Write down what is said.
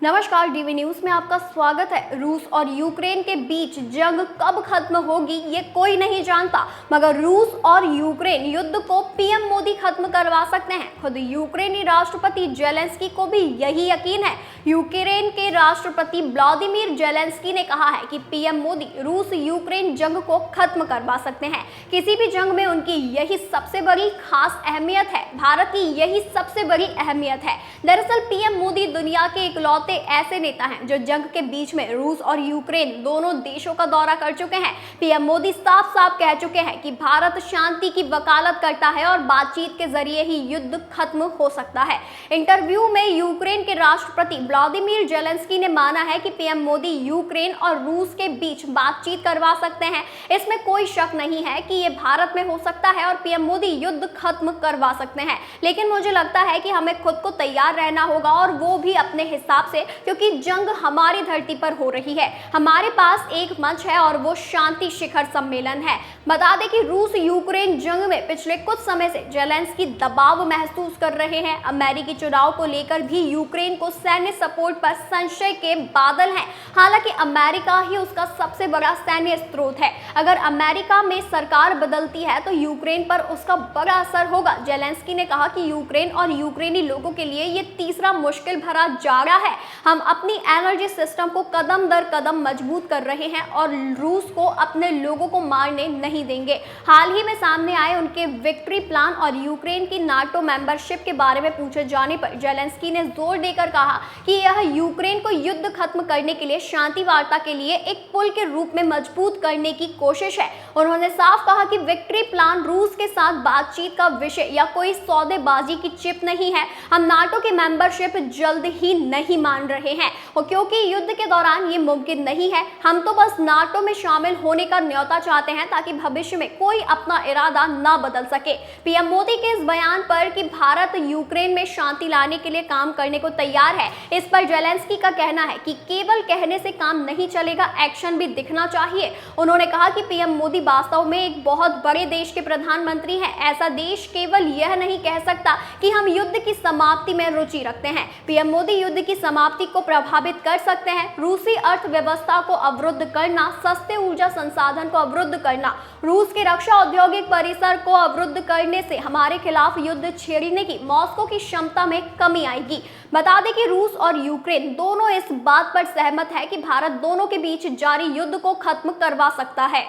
नमस्कार, DV news में आपका स्वागत है। रूस और यूक्रेन के बीच जंग कब खत्म होगी ये कोई नहीं जानता, मगर रूस और यूक्रेन युद्ध को पीएम मोदी खत्म करवा सकते हैं। खुद यूक्रेनी राष्ट्रपति जेलेंस्की को भी यही यकीन है। यूक्रेन के राष्ट्रपति व्लादिमीर जेलेंस्की ने कहा है कि पीएम मोदी रूस यूक्रेन जंग को खत्म करवा सकते हैं। किसी भी जंग में उनकी यही सबसे बड़ी खास अहमियत है। भारत की यही सबसे बड़ी अहमियत है। दरअसल पीएम मोदी दुनिया के इकलौते ऐसे नेता हैं जो जंग के बीच में रूस और यूक्रेन दोनों देशों का दौरा कर चुके हैं। पीएम मोदी साफ साफ कह चुके हैं कि भारत शांति की वकालत करता है और बातचीत के जरिए ही युद्ध खत्म हो सकता है। इंटरव्यू में यूक्रेन के राष्ट्रपति व्लादिमीर जेलेंस्की ने माना है कि पीएम मोदी यूक्रेन और रूस के बीच बातचीत करवा सकते हैं। इसमें कोई शक नहीं है कि ये भारत में हो सकता है और पीएम मोदी युद्ध खत्म करवा सकते हैं। लेकिन मुझे लगता है कि हमें खुद को तैयार रहना होगा, और वो भी अपने हिसाब से, क्योंकि जंग हमारी धरती पर हो रही है। हमारे पास एक मंच है और वो शांति शिखर सम्मेलन है। बता दें कि रूस यूक्रेन जंग में पिछले कुछ समय से जेलेंस्की दबाव महसूस कर रहे हैं। अमेरिकी चुनाव को लेकर भी यूक्रेन को सैन्य सपोर्ट पर संशय के बादल हैं। हालांकि अमेरिका ही उसका सबसे बड़ा सैन्य स्रोत है। अगर अमेरिका में सरकार बदलती है तो यूक्रेन पर उसका बड़ा असर होगा। जेलेंस्की ने कहा कि यूक्रेन और यूक्रेनी लोगों के लिए ये तीसरा मुश्किल भरा जाड़ा है। हम अपनी एनर्जी सिस्टम को कदम दर कदम मजबूत कर रहे हैं और रूस को अपने लोगों को मारने नहीं देंगे। हाल ही में सामने आए उनके विक्ट्री प्लान और यूक्रेन की नाटो मेंबरशिप के बारे में पूछे जाने पर जेलेंस्की ने जोर देकर कहा कि यह यूक्रेन को युद्ध खत्म करने के लिए शांति वार्ता के लिए एक पुल के रूप में मजबूत करने की कोशिश है। उन्होंने साफ कहा कि विक्ट्री प्लान रूस के साथ बातचीत का विषय या कोई सौदेबाजी की चिप नहीं है। हम नाटो की मेंबरशिप जल्द ही नहीं मान रहे हैं, और क्योंकि युद्ध के दौरान ये मुमकिन नहीं है, हम तो बस नाटो में शामिल होने का न्योता चाहते हैं ताकि भविष्य में कोई अपना इरादा ना बदल सके। पीएम मोदी के इस बयान पर कि भारत यूक्रेन में शांति लाने के लिए काम करने को तैयार है, इस पर जेलेंस्की का कहना है कि केवल कहने से काम नहीं चलेगा, एक्शन भी दिखना चाहिए। उन्होंने कहा कि पीएम मोदी वास्तव में एक बहुत बड़े देश के प्रधानमंत्री हैं। ऐसा देश केवल यह नहीं कह सकता कि हम युद्ध की समाप्ति में रुचि रखते हैं। पीएम मोदी युद्ध की समाप्ति को प्रभावित कर सकते हैं। रूसी अर्थव्यवस्था को अवरुद्ध करना, सस्ते ऊर्जा संसाधन को अवरुद्ध करना, रूस के रक्षा औद्योगिक परिसर को अवरुद्ध करने से हमारे खिलाफ युद्ध छेड़ने की मॉस्को की क्षमता में कमी आएगी। बता दें कि रूस और यूक्रेन दोनों इस बात पर सहमत है कि भारत दोनों के बीच जारी युद्ध को खत्म करवा सकता है।